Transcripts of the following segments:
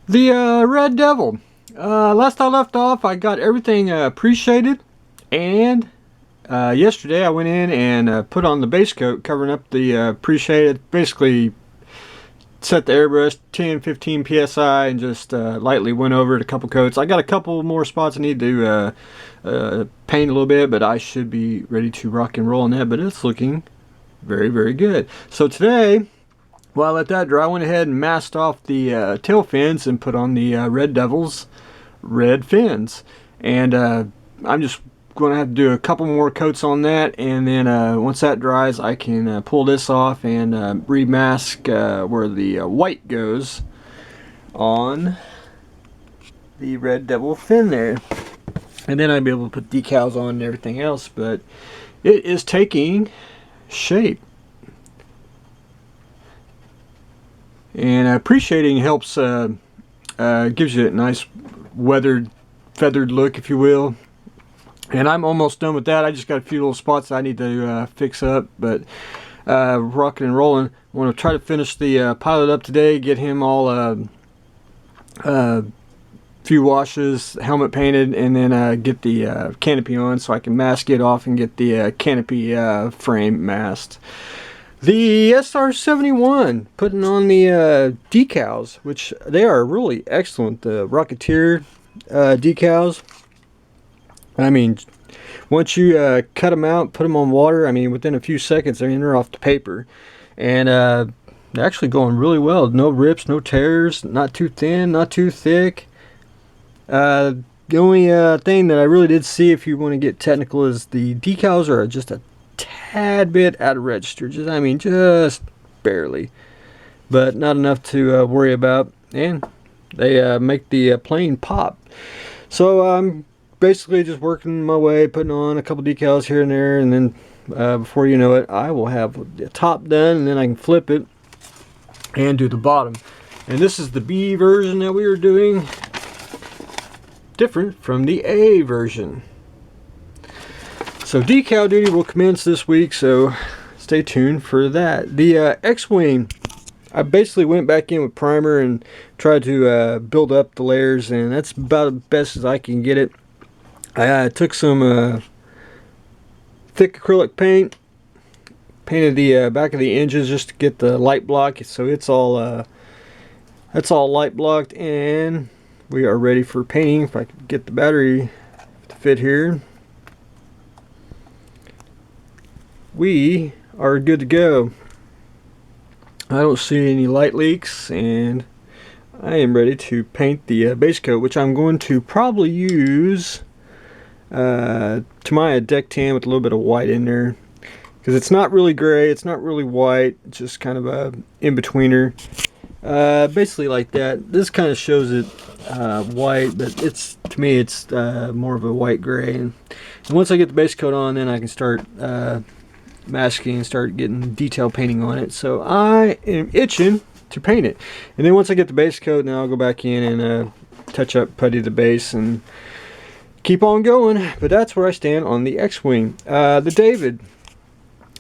The Red Devil. Last I left off, I got everything pre-shaded, and yesterday I went in and put on the base coat, covering up the pre-shaded. Basically, set the airbrush 10-15 psi and just lightly went over it a couple coats. I got a couple more spots I need to paint a little bit, but I should be ready to rock and roll on that. But it's looking very, very good. So today, while I let that dry, I went ahead and masked off the tail fins and put on the Red Devil's red fins. And I'm just going to have to do a couple more coats on that, and then once that dries, I can pull this off and remask where the white goes on the Red Devil fin there. And then I'll be able to put decals on and everything else, but it is taking shape. And pre-shading helps, gives you a nice weathered, feathered look, if you will. And I'm almost done with that. I just got a few little spots I need to fix up, but rocking and rolling. I want to try to finish the pilot up today, get him all few washes, helmet painted, and then get the canopy on so I can mask it off and get the canopy frame masked. The SR-71, putting on the decals, which they are really excellent. The Rocketeer decals. I mean, once you cut them out, put them on water, I mean, within a few seconds, they're off the paper. And they're actually going really well. No rips, no tears, not too thin, not too thick. The only thing that I really did see, if you want to get technical, is the decals are just a tad bit out of register. Just barely. But not enough to worry about. And they make the plane pop. So I'm basically just working my way, putting on a couple decals here and there, and then before you know it, I will have the top done, and then I can flip it and do the bottom. And this is the B version that we were doing, different from the A version. So decal duty will commence this week, so stay tuned for that. The X-Wing, I basically went back in with primer and tried to build up the layers, and that's about the best as I can get it. I took some thick acrylic paint, painted the back of the engines just to get the light block, so it's all light blocked, and we are ready for painting. If I could get the battery to fit here, we are good to go. I don't see any light leaks, and I am ready to paint the base coat, which I'm going to probably use Tamiya deck tan with a little bit of white in there, because it's not really gray, it's not really white, it's just kind of a in-betweener. Basically like that. This kind of shows it white, but it's, to me, it's more of a white gray. And once I get the base coat on, then I can start masking and start getting detail painting on it. So I am itching to paint it. And then once I get the base coat, now I'll go back in and touch up, putty the base, and keep on going. But that's where I stand on the X-Wing. The David,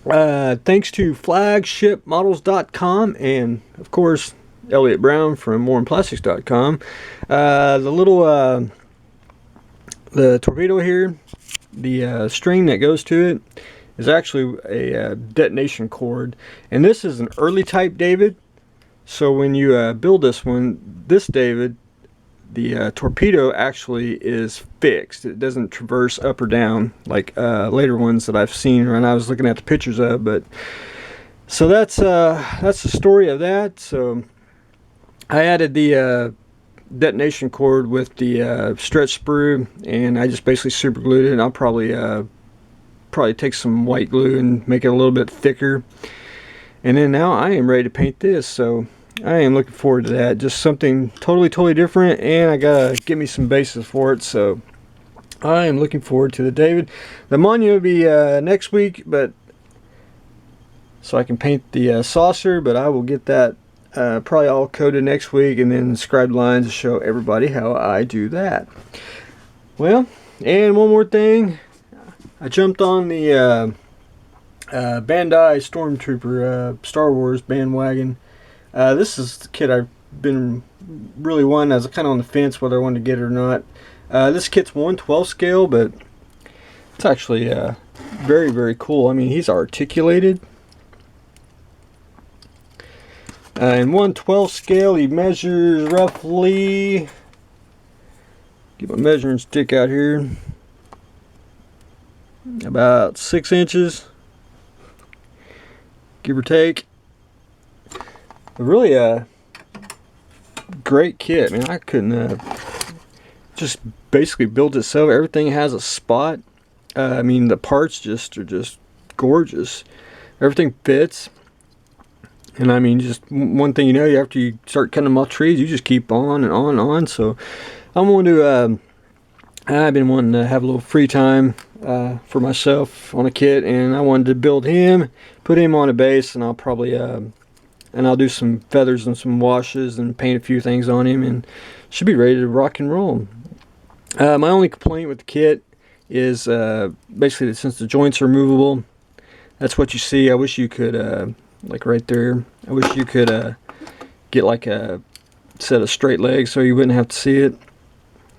thanks to flagshipmodels.com and of course Elliot Brown from moreandplastics.com. The little the torpedo here, the string that goes to it is actually a detonation cord, and this is an early type David. So when you build this one, this David, the torpedo actually is fixed. It doesn't traverse up or down like later ones that I've seen when I was looking at the pictures of. But so that's the story of that. So I added the detonation cord with the stretch sprue, and I just basically super glued it. And I'll probably take some white glue and make it a little bit thicker. And then now I am ready to paint this. So I am looking forward to that. Just something totally different, and I gotta get me some bases for it. So I am looking forward to the David. The monument will be next week, but so I can paint the saucer. But I will get that probably all coated next week, and then scribed lines to show everybody how I do that. Well, and one more thing, I jumped on the Bandai Stormtrooper Star Wars bandwagon. This is the kit I've been really one. I was kind of on the fence whether I wanted to get it or not. This kit's 1/12 scale, but it's actually very, very cool. I mean, he's articulated. In 1/12 scale, he measures roughly, get my measuring stick out here, about 6 inches, give or take. But really a great kit. I mean, I couldn't just basically build itself. Everything has a spot. I mean, the parts are just gorgeous. Everything fits. And I mean, just one thing you know, after you start cutting them off trees, you just keep on and on and on. So I'm going to, I've been wanting to have a little free time for myself on a kit, and I wanted to build him, put him on a base, and I'll probably, and I'll do some feathers and some washes and paint a few things on him, and should be ready to rock and roll. My only complaint with the kit is basically that since the joints are movable, that's what you see. I wish you could, like right there, I wish you could get like a set of straight legs so you wouldn't have to see it,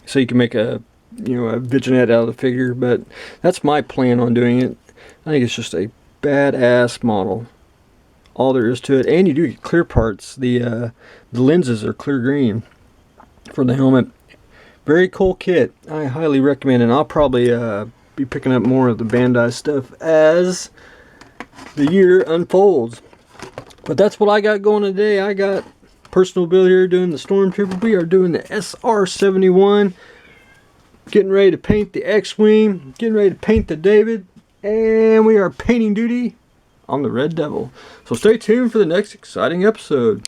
so you can make a, you know, a vignette out of the figure. But that's my plan on doing it. I think it's just a badass model, all there is to it. And you do get clear parts. The lenses are clear green for the helmet. Very cool kit. I highly recommend it. And I'll probably be picking up more of the Bandai stuff as the year unfolds. But that's what I got going today. I got personal build here doing the Stormtrooper. We are doing the SR-71. Getting ready to paint the X-Wing. Getting ready to paint the David. And we are painting duty on the Red Devil. So stay tuned for the next exciting episode.